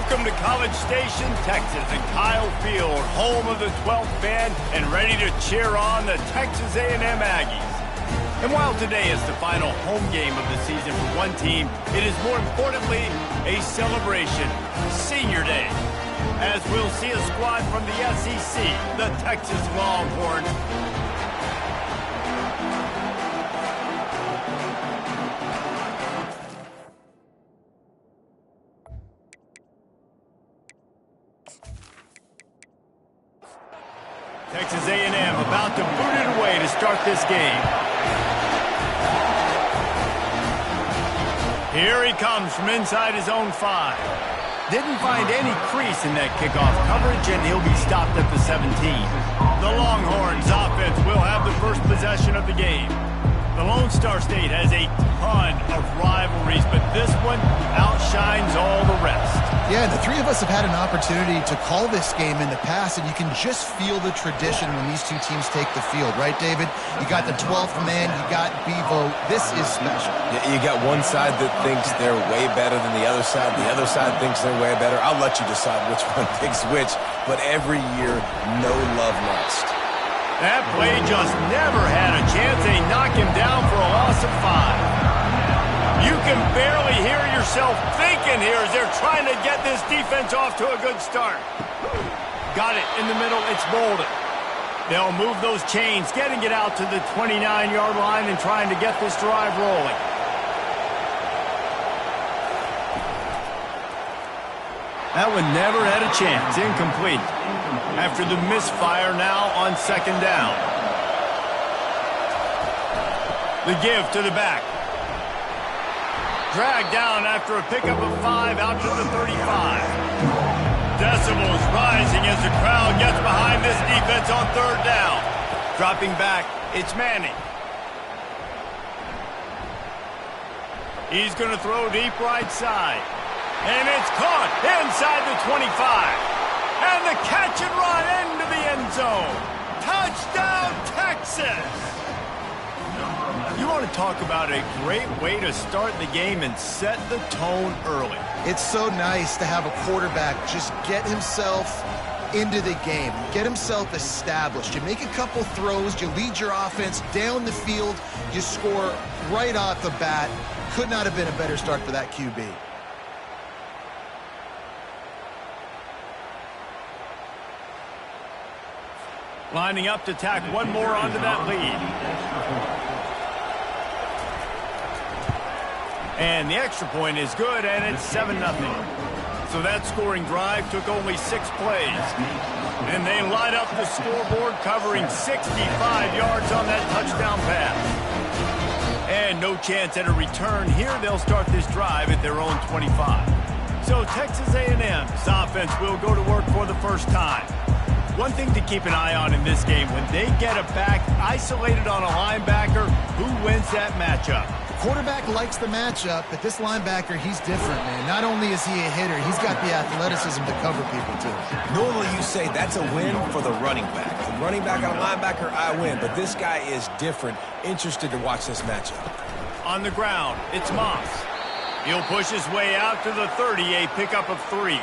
Welcome to College Station, Texas, at Kyle Field, home of the 12th band, and ready to cheer on the Texas A&M Aggies. And while today is the final home game of the season for one team, it is more importantly a celebration, Senior Day, as we'll see a squad from the SEC, the Texas Longhorns. Texas A&M about to boot it away to start this game. Here he comes from inside his own 5. Didn't find any crease in that kickoff coverage, and he'll be stopped at the 17. The Longhorns offense will have the first possession of the game. The Lone Star State has a ton of rivalries, but this one outshines all the rest. Yeah, the three of us have had an opportunity to call this game in the past, and you can just feel the tradition when these two teams take the field, right, David? You got the 12th man, you got Bevo. This is special. Yeah, you got one side that thinks they're way better than the other side. The other side thinks they're way better. I'll let you decide which one thinks which, but every year, no love lost. That play just never had a chance. They knock him down for a loss of 5. You can barely hear yourself thinking here as they're trying to get this defense off to a good start. Got it in the middle. It's Bolden. They'll move those chains, getting it out to the 29-yard line and trying to get this drive rolling. That one never had a chance. Incomplete. After the misfire now on second down. The give to the back. Dragged down after a pickup of 5 out to the 35. Decibels rising as the crowd gets behind this defense on third down. Dropping back, it's Manning. He's going to throw deep right side. And it's caught inside the 25. And the catch and run into the end zone. Touchdown, Texas! You want to talk about a great way to start the game and set the tone early. It's so nice to have a quarterback just get himself into the game, get himself established. You make a couple throws, you lead your offense down the field, you score right off the bat. Could not have been a better start for that QB. Lining up to tack one more onto that lead. And the extra point is good, and it's 7-0. So that scoring drive took only 6 plays. And they light up the scoreboard, covering 65 yards on that touchdown pass. And no chance at a return here. They'll start this drive at their own 25. So Texas A&M's offense will go to work for the first time. One thing to keep an eye on in this game, when they get a back isolated on a linebacker, who wins that matchup? Quarterback likes the matchup, but this linebacker, he's different, man. Not only is he a hitter, he's got the athleticism to cover people, too. Normally you say that's a win for the running back. The running back on a linebacker, I win. But this guy is different. Interested to watch this matchup. On the ground, it's Moss. He'll push his way out to the 30, a pickup of 3.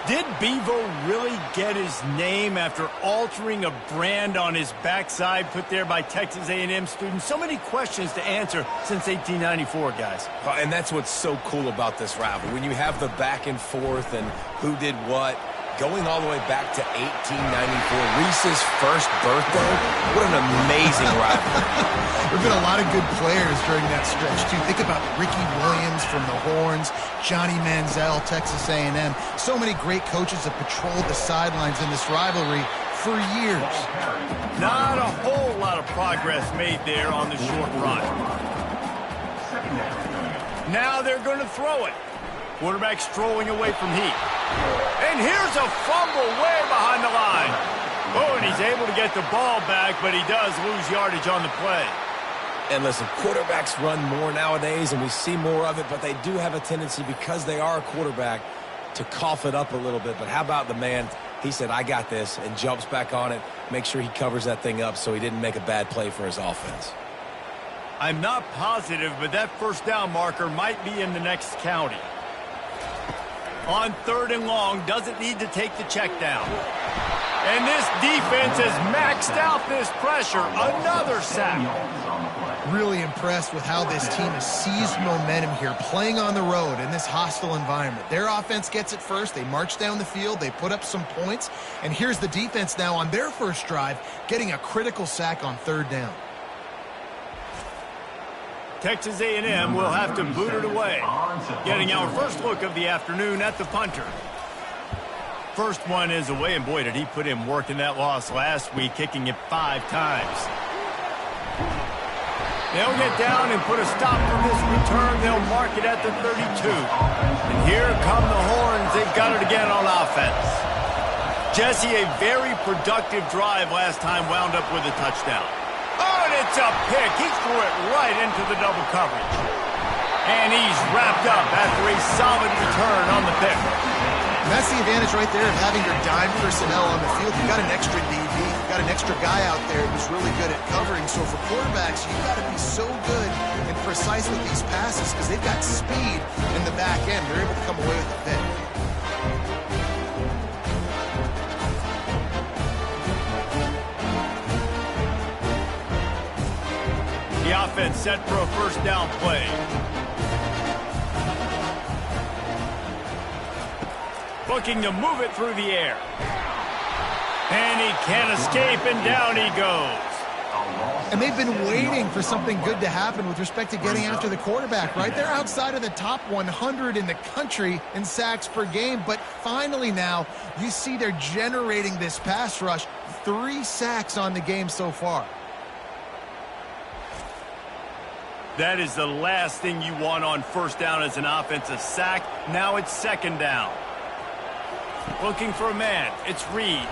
Did Bevo really get his name after altering a brand on his backside put there by Texas A&M students? So many questions to answer since 1894, guys. And that's what's so cool about this rivalry. When you have the back and forth and who did what, going all the way back to 1894, Reese's first birthday. What an amazing rivalry. There have been a lot of good players during that stretch, too. Think about Ricky Williams from the Horns, Johnny Manziel, Texas A&M. So many great coaches have patrolled the sidelines in this rivalry for years. Not a whole lot of progress made there on the short run. Now they're going to throw it. Quarterback strolling away from heat. And here's a fumble way behind the line. Oh, and he's able to get the ball back, but he does lose yardage on the play. And listen, quarterbacks run more nowadays, and we see more of it, but they do have a tendency, because they are a quarterback, to cough it up a little bit. But how about the man? He said, I got this, and jumps back on it, make sure he covers that thing up so he didn't make a bad play for his offense. I'm not positive, but that first down marker might be in the next county. On 3rd and long, doesn't need to take the check down. And this defense has maxed out this pressure. Another sack. Really impressed with how this team has seized momentum here, playing on the road in this hostile environment. Their offense gets it first. They march down the field. They put up some points. And here's the defense now on their first drive, getting a critical sack on 3rd down. Texas A&M will have to boot it away. Getting our first look of the afternoon at the punter. First one is away, and boy, did he put in work in that loss last week, kicking it 5 times. They'll get down and put a stop for this return. They'll mark it at the 32. And here come the Horns. They've got it again on offense. Jesse, a very productive drive last time, wound up with a touchdown. Oh, and it's a pick. He threw it right into the double coverage. And he's wrapped up after a solid return on the pick. And that's the advantage right there of having your dime personnel on the field. You've got an extra DB. You've got an extra guy out there who's really good at covering. So for quarterbacks, you've got to be so good and precise with these passes because they've got speed in the back end. They're able to come away with a pick. The offense set for a first down play. Looking to move it through the air. And he can't escape, and down he goes. And they've been waiting for something good to happen with respect to getting after the quarterback, right? They're outside of the top 100 in the country in sacks per game, but finally now you see they're generating this pass rush. 3 sacks on the game so far. That is the last thing you want on first down as an offensive sack. Now it's 2nd down. Looking for a man. It's Reed.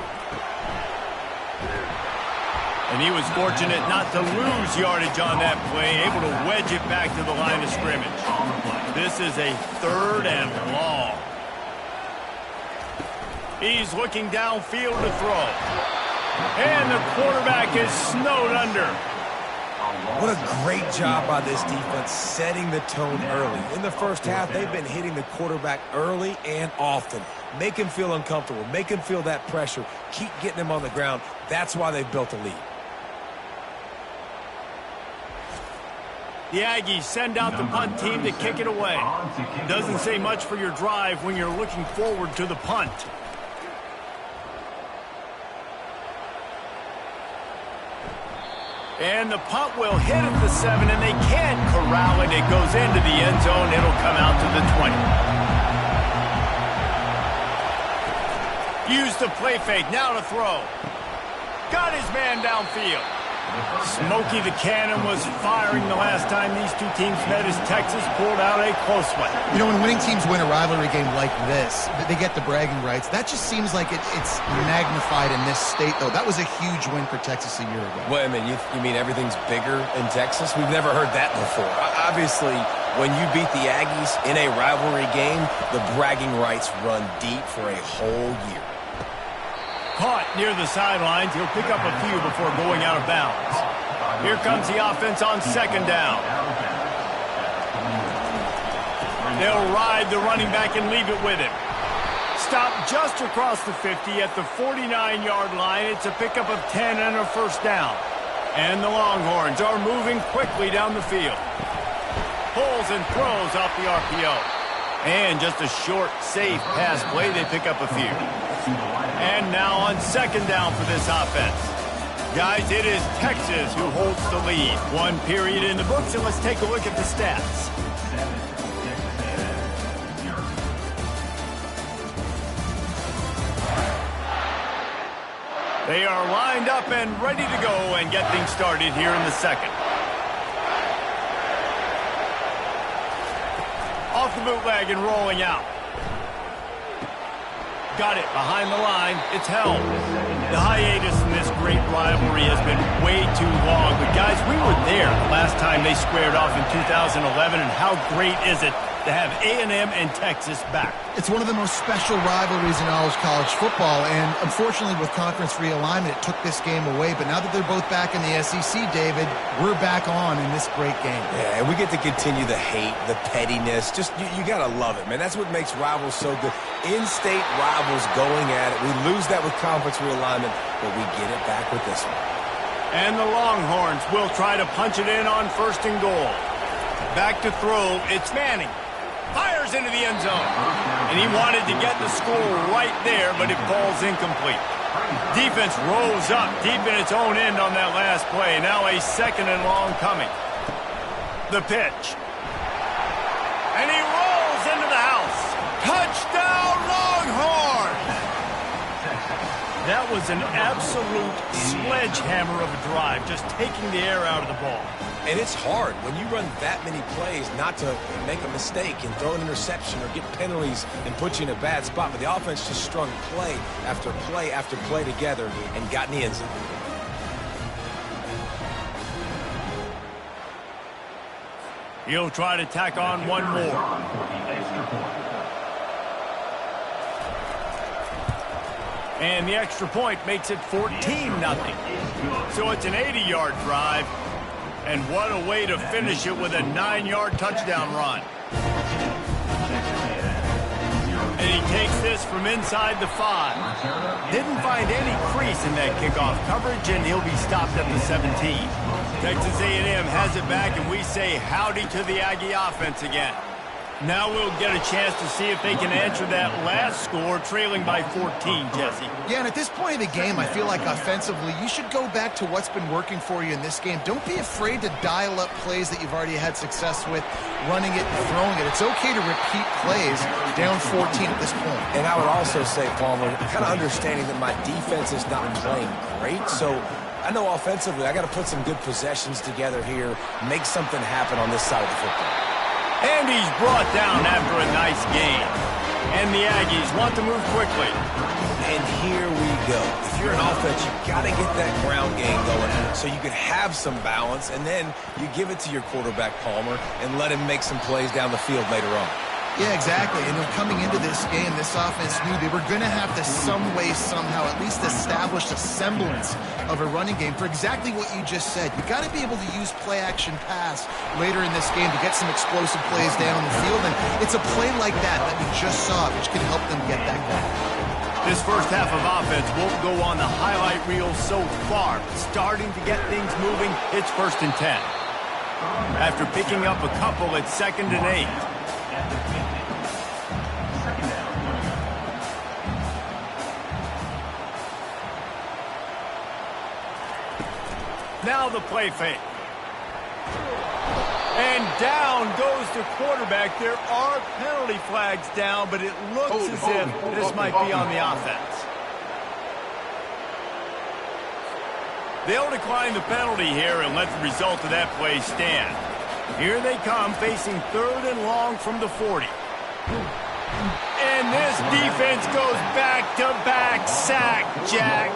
And he was fortunate not to lose yardage on that play, able to wedge it back to the line of scrimmage. This is a 3rd and long. He's looking downfield to throw. And the quarterback is snowed under. What a great job by this defense setting the tone early. In the first half, they've been hitting the quarterback early and often. Make him feel uncomfortable. Make him feel that pressure. Keep getting him on the ground. That's why they've built a lead. The Aggies send out the punt team to kick it away. Doesn't say much for your drive when you're looking forward to the punt. And the punt will hit at the 7, and they can't corral it. It goes into the end zone. It'll come out to the 20. Use the play fake. Now to throw. Got his man downfield. Smokey the Cannon was firing the last time these two teams met as Texas pulled out a close one. You know, when winning teams win a rivalry game like this, they get the bragging rights. That just seems like it's magnified in this state, though. That was a huge win for Texas a year ago. Well, I mean, you mean everything's bigger in Texas? We've never heard that before. Obviously, when you beat the Aggies in a rivalry game, the bragging rights run deep for a whole year. Caught near the sidelines. He'll pick up a few before going out of bounds. Here comes the offense on 2nd down. They'll ride the running back and leave it with him. Stop just across the 50 at the 49-yard line. It's a pickup of 10 and a first down. And the Longhorns are moving quickly down the field. Pulls and throws off the RPO. And just a short, safe pass play. They pick up a few. And now on 2nd down for this offense. Guys, it is Texas who holds the lead. 1 period in the books, and let's take a look at the stats. They are lined up and ready to go and get things started here in the 2nd. Off the bootleg and rolling out. Got it behind the line. It's held. The hiatus in this great rivalry has been way too long. But, guys, we were there the last time they squared off in 2011, and how great is it to have A&M and Texas back. It's one of the most special rivalries in all of college football, and unfortunately with conference realignment, it took this game away. But now that they're both back in the SEC, David, we're back on in this great game. Yeah, and we get to continue the hate, the pettiness. Just, you got to love it, man. That's what makes rivals so good. In-state rivals going at it. We lose that with conference realignment, but we get it back with this one. And the Longhorns will try to punch it in on 1st and goal. Back to throw, it's Manning. Fires into the end zone. And he wanted to get the score right there, but it falls incomplete. Defense rose up deep in its own end on that last play. Now a 2nd and long coming. The pitch. And he rolls into the house. Touchdown, Longhorns! That was an absolute sledgehammer of a drive, just taking the air out of the ball. And it's hard when you run that many plays not to make a mistake and throw an interception or get penalties and put you in a bad spot. But the offense just strung play after play after play together and got in the end zone. He'll try to tack on one more. And the extra point makes it 14-0. So it's an 80-yard drive. And what a way to finish it with a 9-yard touchdown run. And he takes this from inside the 5. Didn't find any crease in that kickoff coverage, and he'll be stopped at the 17. Texas A&M has it back, and we say howdy to the Aggie offense again. Now we'll get a chance to see if they can answer that last score, trailing by 14, Jesse. Yeah, and at this point of the game, I feel like offensively, you should go back to what's been working for you in this game. Don't be afraid to dial up plays that you've already had success with, running it and throwing it. It's okay to repeat plays down 14 at this point. And I would also say, Palmer, kind of understanding that my defense is not playing great, so I know offensively I got to put some good possessions together here, make something happen on this side of the football. And he's brought down after a nice gain. And the Aggies want to move quickly. And here we go. If you're an offense, you've got to get that ground game going so you can have some balance, and then you give it to your quarterback, Palmer, and let him make some plays down the field later on. Yeah, exactly. And coming into this game, this offense knew they were going to have to some way, somehow, at least establish a semblance of a running game for exactly what you just said. You got to be able to use play-action pass later in this game to get some explosive plays down the field. And it's a play like that we just saw, which can help them get that back. This first half of offense won't go on the highlight reel so far. Starting to get things moving, it's 1st and 10. After picking up a couple, it's 2nd and 8. Now the play fake. And down goes the quarterback. There are penalty flags down, but it looks as if this might be on the offense. They'll decline the penalty here and let the result of that play stand. Here they come, facing 3rd and long from the 40. And this defense goes back-to-back sack, Jack.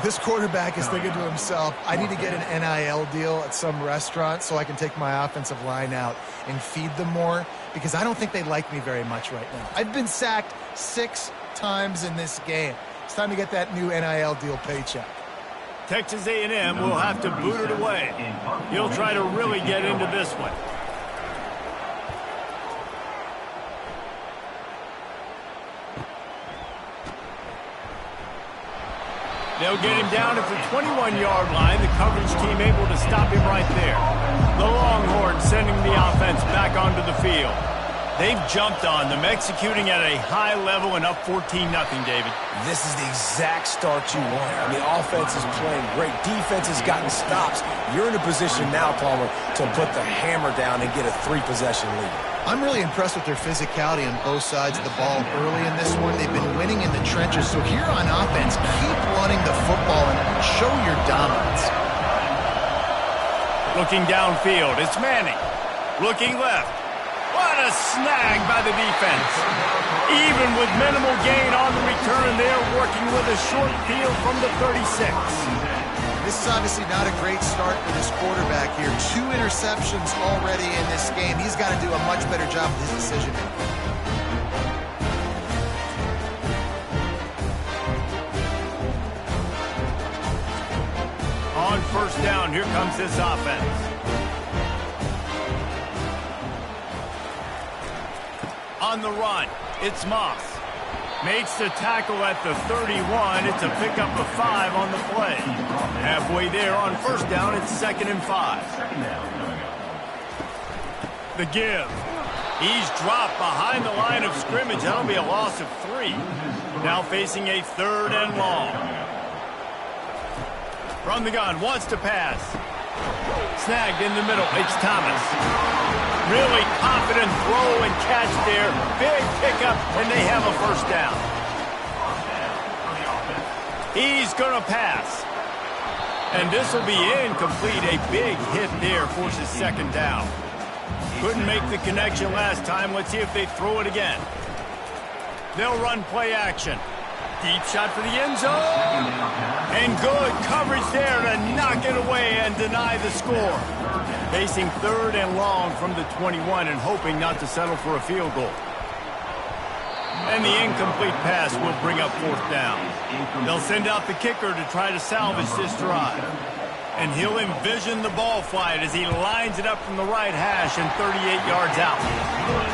This quarterback is thinking to himself, I need to get an NIL deal at some restaurant so I can take my offensive line out and feed them more, because I don't think they like me very much right now. I've been sacked 6 times in this game. It's time to get that new NIL deal paycheck. Texas A&M will have to boot it away. He'll try to really get into this one. They'll get him down at the 21-yard line. The coverage team able to stop him right there. The Longhorns sending the offense back onto the field. They've jumped on them, executing at a high level and up 14-0, David. This is the exact start you want. I mean, offense is playing great. Defense has gotten stops. You're in a position now, Palmer, to put the hammer down and get a 3-possession lead. I'm really impressed with their physicality on both sides of the ball early in this one. They've been winning in the trenches. So here on offense, keep running the football and show your dominance. Looking downfield, it's Manning. Looking left. What a snag by the defense. Even with minimal gain on the return, they're working with a short field from the 36. This is obviously not a great start for this quarterback here. 2 interceptions already in this game. He's got to do a much better job with his decision-making. On first down, here comes this offense. On the run, it's Moss. Makes the tackle at the 31. It's a pickup of 5 on the play. Halfway there on first down, it's 2nd and 5. The give. He's dropped behind the line of scrimmage. That'll be a loss of 3. Now facing a 3rd and long. From the gun, wants to pass. Snagged in the middle, it's Thomas. Really confident throw and catch there. Big pickup, and they have a first down. He's going to pass. And this will be incomplete. A big hit there forces 2nd down. Couldn't make the connection last time. Let's see if they throw it again. They'll run play action. Deep shot for the end zone. And good coverage there to knock it away and deny the score. Facing 3rd and long from the 21 and hoping not to settle for a field goal. And the incomplete pass will bring up 4th down. They'll send out the kicker to try to salvage this drive. And he'll envision the ball flight as he lines it up from the right hash and 38 yards out.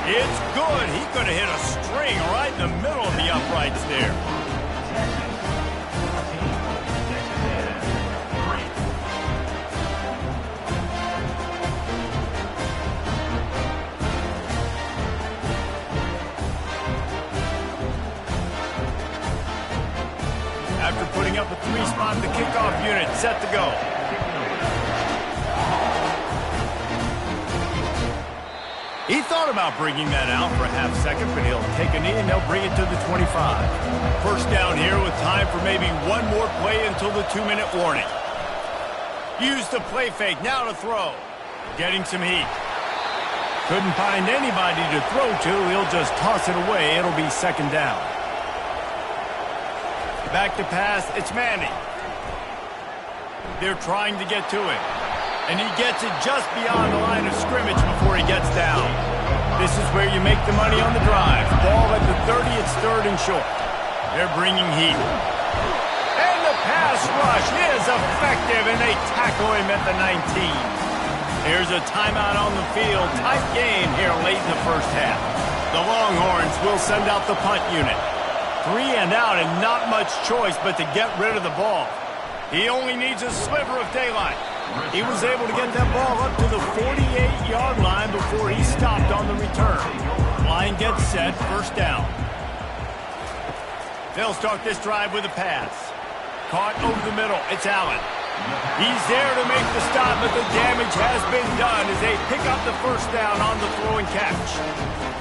It's good. He could have hit a string right in the middle of the uprights there. After putting up a 3-spot, the kickoff unit set to go. He thought about bringing that out for a half second, but he'll take a knee and they'll bring it to the 25. First down here with time for maybe one more play until the 2-minute warning. Use the play fake, now to throw. Getting some heat. Couldn't find anybody to throw to, he'll just toss it away. It'll be 2nd down. Back to pass, it's Manning. They're trying to get to him. And he gets it just beyond the line of scrimmage before he gets down. This is where you make the money on the drive. Ball at the 30, it's 3rd and short. They're bringing heat. And the pass rush is effective, and they tackle him at the 19. Here's a timeout on the field. Tight game here late in the first half. The Longhorns will send out the punt unit. 3 and out and not much choice but to get rid of the ball. He only needs a sliver of daylight. He was able to get that ball up to the 48-yard line before he stopped on the return. Line gets set, first down. They'll start this drive with a pass. Caught over the middle, it's Allen. He's there to make the stop, but the damage has been done as they pick up the first down on the throw and catch.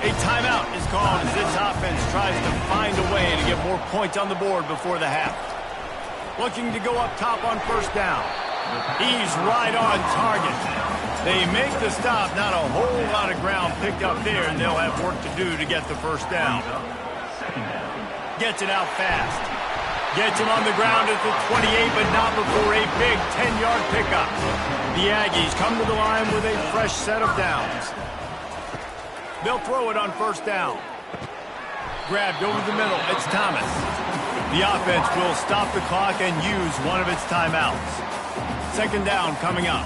A timeout is called as this offense tries to find a way to get more points on the board before the half. Looking to go up top on first down. He's right on target. They make the stop, not a whole lot of ground picked up there, and they'll have work to do to get the first down. Gets it out fast. Gets him on the ground at the 28, but not before a big 10-yard pickup. The Aggies come to the line with a fresh set of downs. They'll throw it on first down. Grabbed over the middle, it's Thomas. The offense will stop the clock and use one of its timeouts. 2nd down coming up.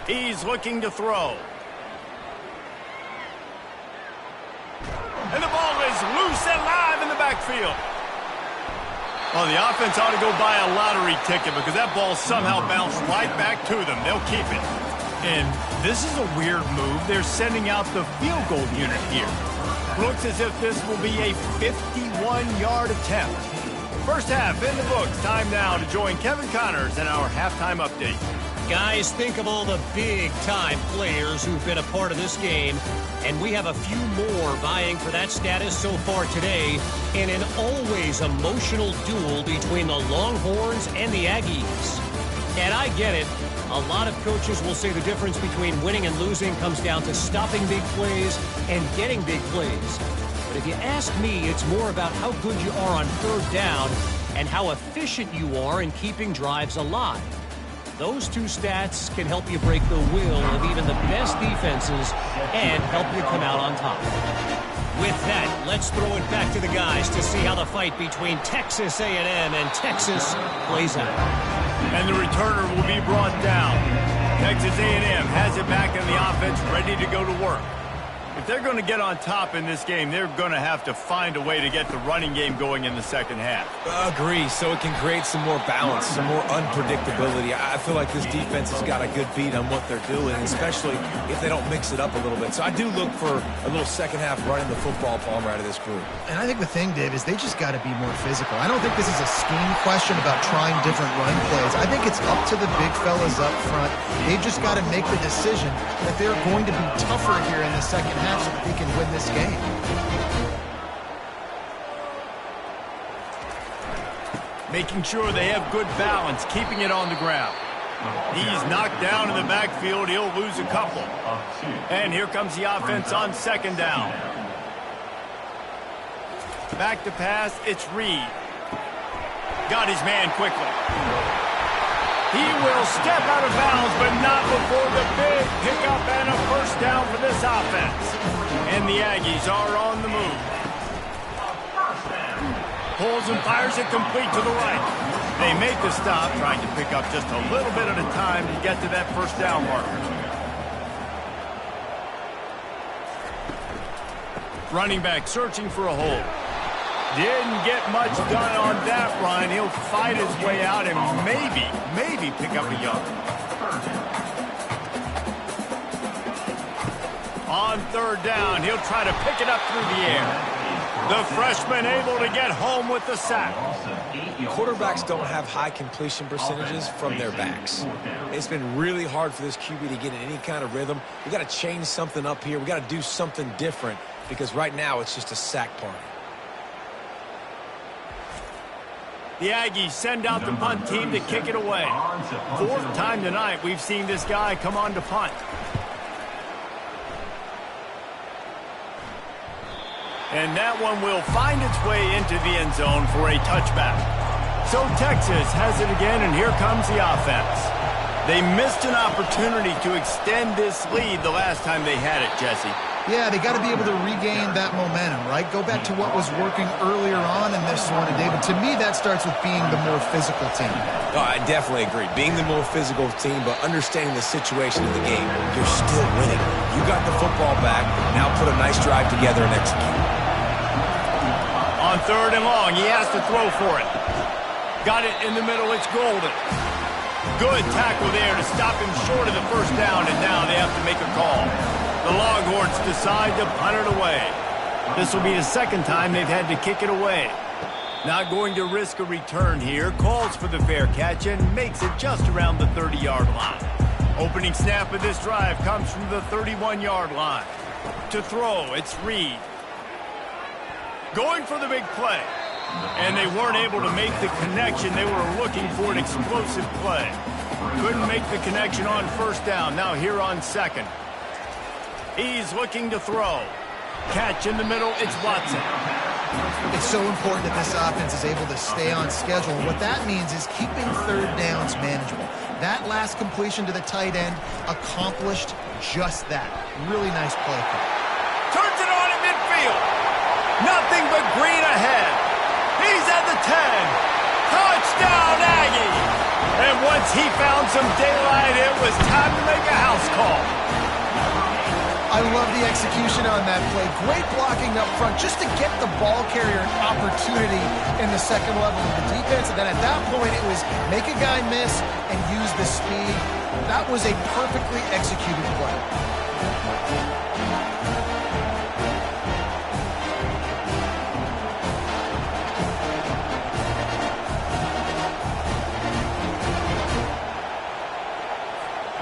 He's looking to throw. And the ball is loose and live in the backfield. Well, the offense ought to go buy a lottery ticket because that ball somehow bounced right back to them. They'll keep it. And this is a weird move. They're sending out the field goal unit here. Looks as if this will be a 51-yard attempt. First half in the books. Time now to join Kevin Connors in our halftime update. Guys, think of all the big-time players who've been a part of this game, and we have a few more vying for that status so far today in an always emotional duel between the Longhorns and the Aggies. And I get it. A lot of coaches will say the difference between winning and losing comes down to stopping big plays and getting big plays. But if you ask me, it's more about how good you are on third down and how efficient you are in keeping drives alive. Those two stats can help you break the will of even the best defenses and help you come out on top. With that, let's throw it back to the guys to see how the fight between Texas A&M and Texas plays out. And the returner will be brought down. Texas A&M has it back in the offense, ready to go to work. If they're going to get on top in this game, they're going to have to find a way to get the running game going in the second half. Agree, so it can create some more balance, some more unpredictability. I feel like this defense has got a good beat on what they're doing, especially if they don't mix it up a little bit. So I do look for a little second half running the football Palmer out of this group. And I think the thing, Dave, is they just got to be more physical. I don't think this is a scheme question about trying different run plays. I think it's up to the big fellas up front. They've just got to make the decision that they're going to be tougher here in the second half so that they can win this game. Making sure they have good balance, keeping it on the ground. He's knocked down in the backfield. He'll lose a couple. And here comes the offense on second down. Back to pass, it's Reed. Got his man quickly. He will step out of bounds, but not before the big pickup and a first down for this offense. And the Aggies are on the move. Pulls and fires it complete to the right. They make the stop, trying to pick up just a little bit at a time to get to that first down marker. Running back searching for a hole. Didn't get much done on that run. He'll fight his way out and maybe pick up a yard. On third down, he'll try to pick it up through the air. The freshman able to get home with the sack. Quarterbacks don't have high completion percentages from their backs. It's been really hard for this QB to get in any kind of rhythm. We got to change something up here. We got to do something different because right now it's just a sack party. The Aggies send out the punt team to kick it away. Fourth time tonight we've seen this guy come on to punt. And that one will find its way into the end zone for a touchback. So Texas has it again, and here comes the offense. They missed an opportunity to extend this lead the last time they had it, Jesse. Yeah, they got to be able to regain that momentum, right? Go back to what was working earlier on in this one. And David, to me, that starts with being the more physical team. Oh, I definitely agree. Being the more physical team, but understanding the situation of the game. You're still winning. You got the football back. Now put a nice drive together and execute. On third and long, he has to throw for it. Got it in the middle. It's Golden. Good tackle there to stop him short of the first down, and now they have to make a call. The Longhorns decide to punt it away. This will be the second time they've had to kick it away. Not going to risk a return here. Calls for the fair catch and makes it just around the 30-yard line. Opening snap of this drive comes from the 31-yard line. To throw, it's Reed. Going for the big play. And they weren't able to make the connection. They were looking for an explosive play. Couldn't make the connection on first down. Now here on second. He's looking to throw. Catch in the middle, it's Watson. It's so important that this offense is able to stay on schedule. And what that means is keeping third downs manageable. That last completion to the tight end accomplished just that. Really nice play call. Turns it on in midfield. Nothing but green ahead. He's at the 10. Touchdown, Aggie. And once he found some daylight, it was time to make a house call. I love the execution on that play. Great blocking up front just to get the ball carrier an opportunity in the second level of the defense. And then at that point, it was make a guy miss and use the speed. That was a perfectly executed play.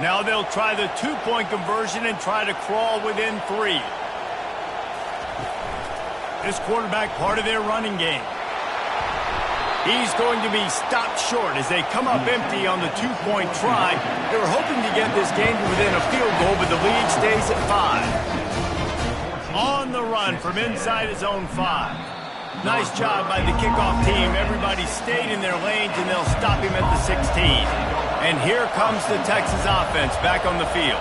Now they'll try the two-point conversion and try to crawl within 3. This quarterback part of their running game. He's going to be stopped short as they come up empty on the two-point try. They were hoping to get this game to within a field goal, but the lead stays at 5. On the run from inside his own 5. Nice job by the kickoff team. Everybody stayed in their lanes, and they'll stop him at the 16. And here comes the Texas offense back on the field.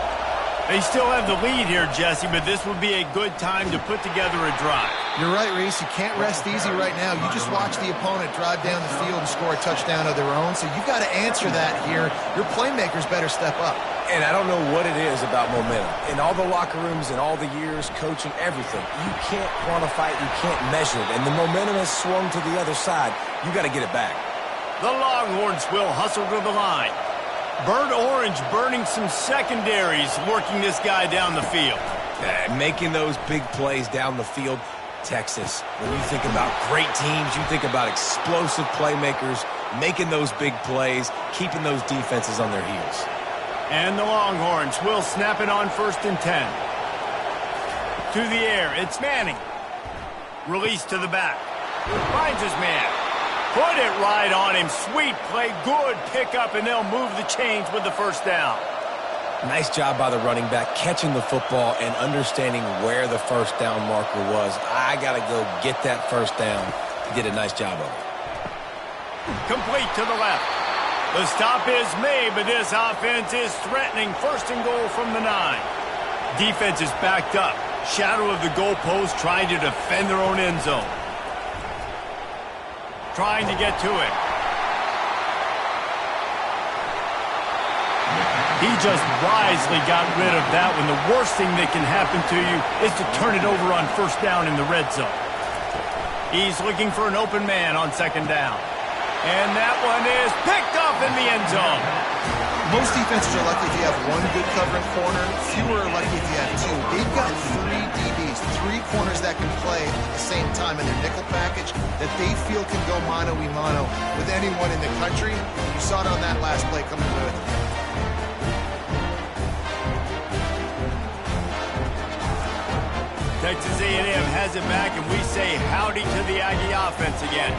They still have the lead here, Jesse, but this would be a good time to put together a drive. You're right, Reese. You can't rest easy right now. You just watch the opponent drive down the field and score a touchdown of their own, so you've got to answer that here. Your playmakers better step up. And I don't know what it is about momentum. In all the locker rooms and all the years, coaching, everything, you can't quantify it, you can't measure it. And the momentum has swung to the other side. You got to get it back. The Longhorns will hustle to the line. Burnt Orange burning some secondaries, working this guy down the field. Making those big plays down the field. Texas, when you think about great teams, you think about explosive playmakers, making those big plays, keeping those defenses on their heels. And the Longhorns will snap it on 1st and 10. To the air, it's Manning. Release to the back. Finds his man. Put it right on him. Sweet play, good pickup, and they'll move the chains with the first down. Nice job by the running back, catching the football and understanding where the first down marker was. I got to go get that first down. Did a nice job of it. Complete to the left. The stop is made, but this offense is threatening. 1st and goal from the 9. Defense is backed up. Shadow of the goalpost, trying to defend their own end zone. Trying to get to it. He just wisely got rid of that one. The worst thing that can happen to you is to turn it over on 1st down in the red zone. He's looking for an open man on 2nd down. And that one is picked up in the end zone. Most defenses are lucky if you have one good covering corner. Fewer are lucky if you have 2. They've got 3 DBs, 3 corners that can play at the same time in their nickel package that they feel can go mano-a-mano with anyone in the country. You saw it on that last play coming away with it. Texas A&M has it back, and we say howdy to the Aggie offense again.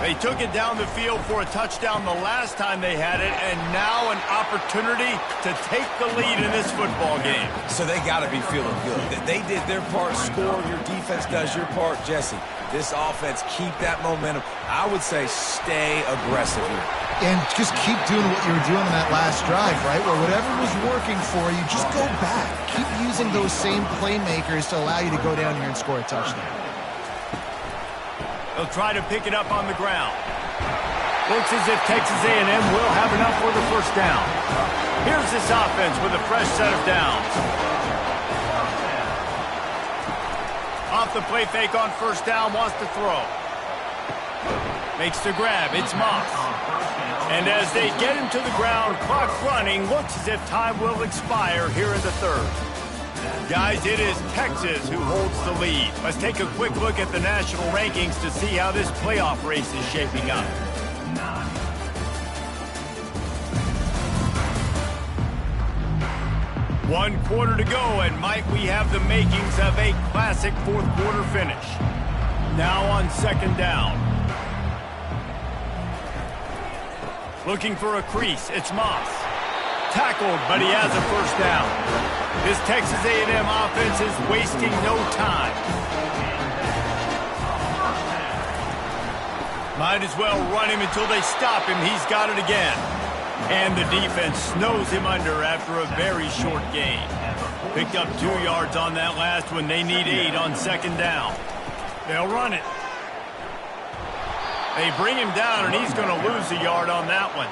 They took it down the field for a touchdown the last time they had it, and now an opportunity to take the lead in this football game. So they got to be feeling good. They did their part, score. Your defense does your part, Jesse. This offense, keep that momentum. I would say stay aggressive here. And just keep doing what you were doing in that last drive, right? Where whatever was working for you, just go back. Keep using those same playmakers to allow you to go down here and score a touchdown. They'll try to pick it up on the ground. Looks as if Texas A&M will have enough for the first down. Here's this offense with a fresh set of downs. Off the play fake on 1st down, wants to throw. Makes the grab, it's Moss. And as they get him to the ground, clock running, looks as if time will expire here in the 3rd. Guys, it is Texas who holds the lead. Let's take a quick look at the national rankings to see how this playoff race is shaping up. One quarter to go, and might we have the makings of a classic 4th quarter finish. Now on 2nd down. Looking for a crease, it's Moss. Tackled, but he has a first down. This Texas A&M offense is wasting no time. Might as well run him until they stop him. He's got it again. And the defense snows him under after a very short gain. Picked up 2 yards on that last one. They need 8 on 2nd down. They'll run it. They bring him down, and he's going to lose a yard on that one.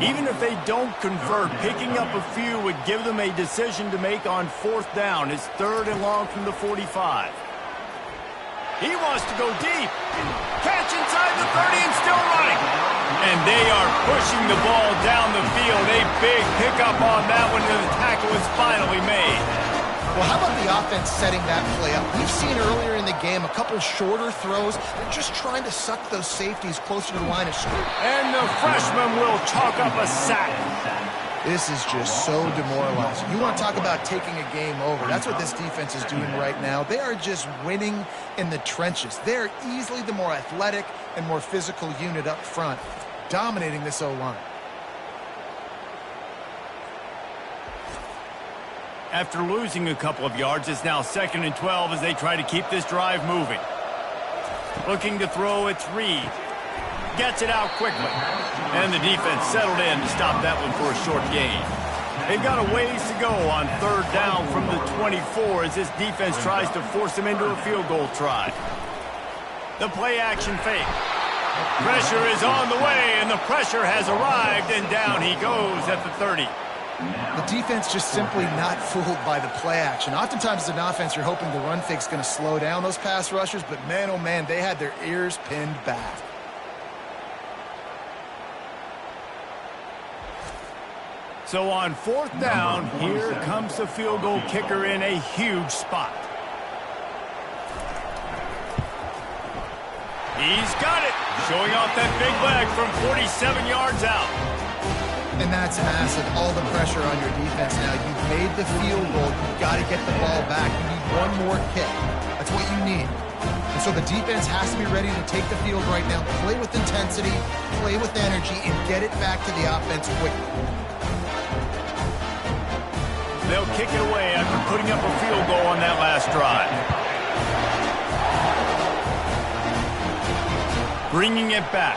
Even if they don't convert, picking up a few would give them a decision to make on 4th down. It's 3rd and long from the 45. He wants to go deep. Catch inside the 30 and still running. And they are pushing the ball down the field. A big pickup on that one, and the tackle is finally made. Well, how about the offense setting that play up? We've seen earlier in the game a couple shorter throws. They're just trying to suck those safeties closer to the line of scrimmage. And the freshman will chalk up a sack. This is just so demoralizing. You want to talk about taking a game over. That's what this defense is doing right now. They are just winning in the trenches. They're easily the more athletic and more physical unit up front, dominating this O-line. After losing a couple of yards, it's now 2nd and 12 as they try to keep this drive moving. Looking to throw, it's Reed. Gets it out quickly. And the defense settled in to stop that one for a short gain. They've got a ways to go on 3rd down from the 24 as this defense tries to force them into a field goal try. The play action fake. Pressure is on the way, and the pressure has arrived, and down he goes at the 30. The defense just simply not fooled by the play action. Oftentimes as an offense, you're hoping the run fake's going to slow down those pass rushers, but man, oh man, they had their ears pinned back. So on 4th down, here comes the field goal kicker in a huge spot. He's got it, showing off that big leg from 47 yards out. And that's massive, all the pressure on your defense now. You've made the field goal, you've got to get the ball back. You need one more kick. That's what you need. And so the defense has to be ready to take the field right now, play with intensity, play with energy, and get it back to the offense quickly. They'll kick it away after putting up a field goal on that last drive. Bringing it back.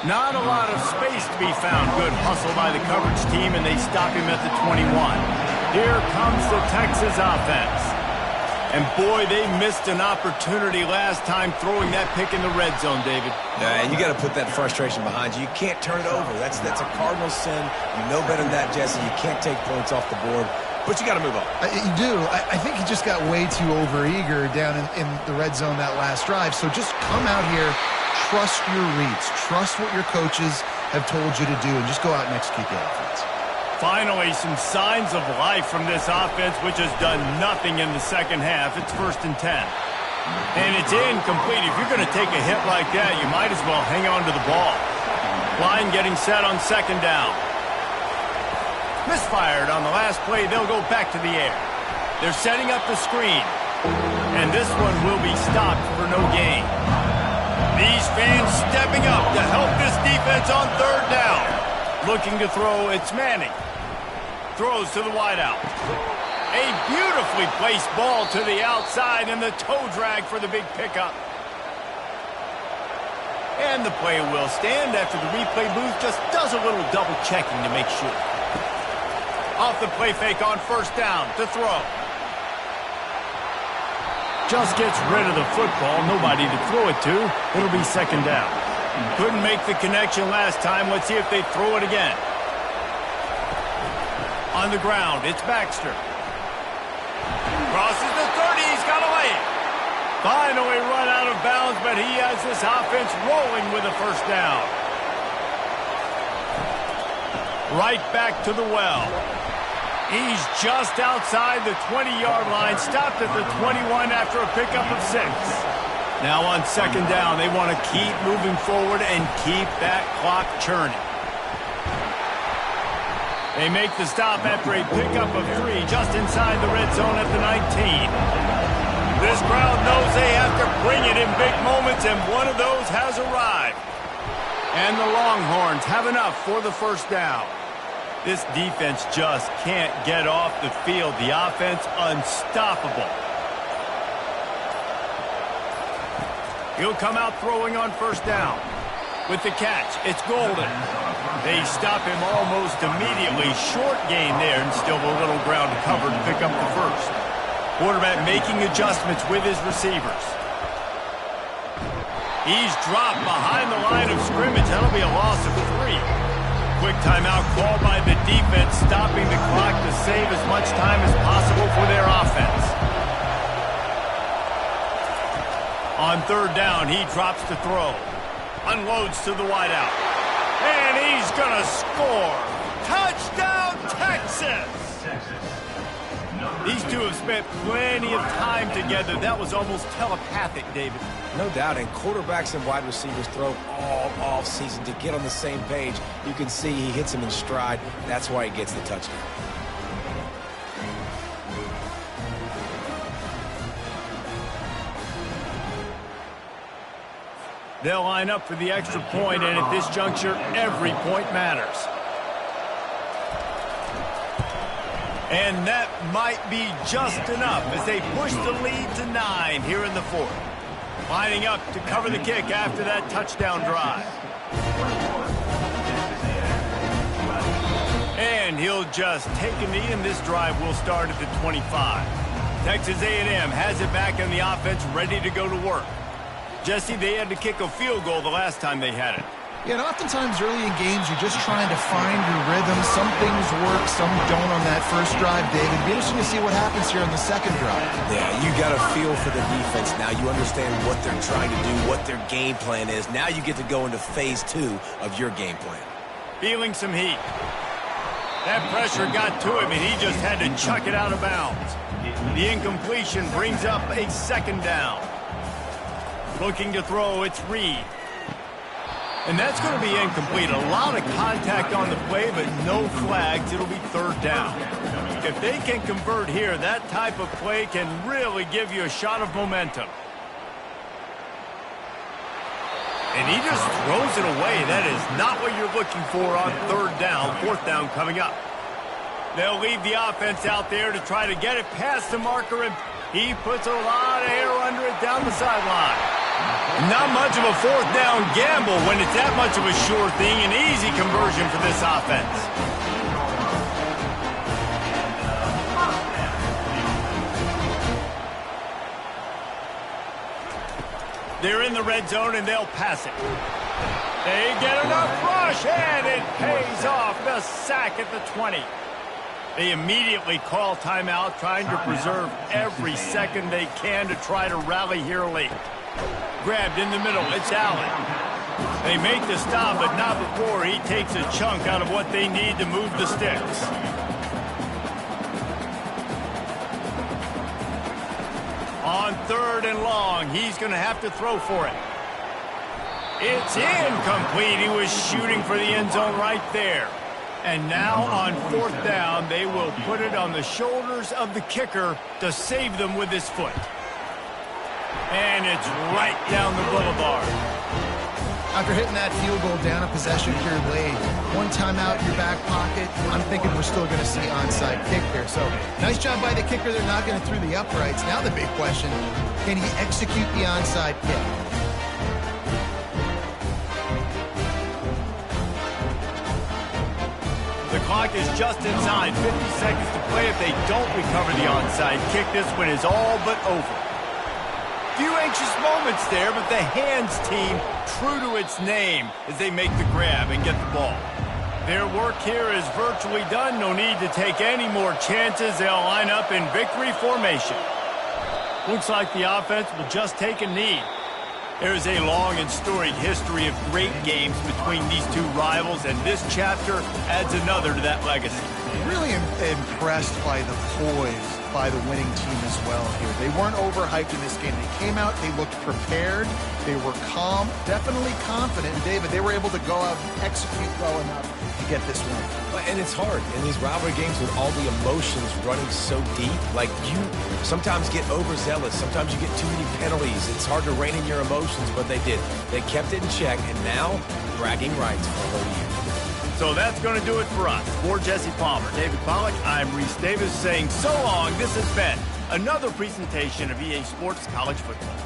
Not a lot of space to be found. Good hustle by the coverage team, and they stop him at the 21. Here comes the Texas offense. And boy, they missed an opportunity last time throwing that pick in the red zone, David. And you got to put that frustration behind you. You can't turn it over. That's a cardinal sin. You know better than that, Jesse. You can't take points off the board, but you got to move on. You do. I think he just got way too overeager down in the red zone that last drive. So just come out here, trust your reads, trust what your coaches have told you to do, and just go out and execute the offense. Finally, some signs of life from this offense, which has done nothing in the second half. It's 1st and 10. And it's incomplete. If you're going to take a hit like that, you might as well hang on to the ball. Line getting set on 2nd down. Misfired on the last play. They'll go back to the air. They're setting up the screen. And this one will be stopped for no gain. These fans stepping up to help this defense on 3rd down. Looking to throw, it's Manning. Throws to the wideout. A beautifully placed ball to the outside, and the toe drag for the big pickup. And the play will stand after the replay booth just does a little double checking to make sure. Off the play fake on 1st down to throw. Just gets rid of the football, nobody to throw it to. It'll be 2nd down. Couldn't make the connection last time. Let's see if they throw it again. On the ground, it's Baxter. Crosses the 30, he's got to lay it. Finally run out of bounds, but he has this offense rolling with a 1st down. Right back to the well. He's just outside the 20-yard line, stopped at the 21 after a pickup of 6. Now on 2nd down, they want to keep moving forward and keep that clock churning. They make the stop after a pickup of 3 just inside the red zone at the 19. This crowd knows they have to bring it in big moments, and one of those has arrived. And the Longhorns have enough for the 1st down. This defense just can't get off the field. The offense unstoppable. He'll come out throwing on 1st down. With the catch, it's Golden. They stop him almost immediately. Short gain there, and still a little ground to cover to pick up the 1st. Quarterback making adjustments with his receivers. He's dropped behind the line of scrimmage. That'll be a loss of 3. Quick timeout called by the defense, stopping the clock to save as much time as possible for their offense. On 3rd down, he drops to throw. Unloads to the wideout. And he's going to score. Touchdown, Texas! These two have spent plenty of time together. That was almost telepathic, David. No doubt, and quarterbacks and wide receivers throw all off-season to get on the same page. You can see he hits him in stride. That's why he gets the touchdown. They'll line up for the extra point, and at this juncture, every point matters. And that might be just enough as they push the lead to 9 here in the fourth. Lining up to cover the kick after that touchdown drive. And he'll just take a knee, and this drive will start at the 25. Texas A&M has it back in the offense, ready to go to work. Jesse, they had to kick a field goal the last time they had it. Yeah, and oftentimes early in games, you're just trying to find your rhythm. Some things work, some don't on that first drive, David. It'll be interesting to see what happens here on the second drive. Yeah, you got a feel for the defense now. You understand what they're trying to do, what their game plan is. Now you get to go into phase 2 of your game plan. Feeling some heat. That pressure got to him, and he just had to chuck it out of bounds. The incompletion brings up a second down. Looking to throw, it's Reed. And that's going to be incomplete. A lot of contact on the play, but no flags. It'll be third down. If they can convert here, that type of play can really give you a shot of momentum. And he just throws it away. That is not what you're looking for on third down. Fourth down coming up. They'll leave the offense out there to try to get it past the marker, and he puts a lot of air under it down the sideline. Not much of a fourth down gamble when it's that much of a sure thing. An easy conversion for this offense. They're in the red zone, and they'll pass it. They get enough rush, and it pays off. The sack at the 20. They immediately call timeout, trying to preserve every second they can to try to rally here late. Grabbed in the middle, it's Allen. They make the stop, but not before he takes a chunk out of what they need to move the sticks. On third and long, he's going to have to throw for it. It's incomplete. He was shooting for the end zone right there. And now on fourth down, they will put it on the shoulders of the kicker to save them with his foot. And it's right down the boulevard. After hitting that field goal down a possession here late, one timeout in your back pocket, I'm thinking we're still going to see onside kick here. So nice job by the kicker. They're not going through the uprights. Now the big question, can he execute the onside kick? The clock is just inside. 50 seconds to play. If they don't recover the onside kick, this one is all but over. Few anxious moments there, but the hands team true to its name as they make the grab and get the ball. Their work here is virtually done. No need to take any more chances. They'll line up in victory formation. Looks like the offense will just take a knee. There's a long and storied history of great games between these two rivals, and this chapter adds another to that legacy. Really impressed by the poise by the winning team as well here. They weren't overhyped in this game. They came out, they looked prepared, they were calm, definitely confident. And David, they were able to go out and execute well enough to get this win. And it's hard in these rivalry games with all the emotions running so deep. Like, you sometimes get overzealous. Sometimes you get too many penalties. It's hard to rein in your emotions, but they did. They kept it in check, and now bragging rights for a whole year. So that's going to do it for us. For Jesse Palmer, David Pollack, I'm Reese Davis saying so long. This has been another presentation of EA Sports College Football.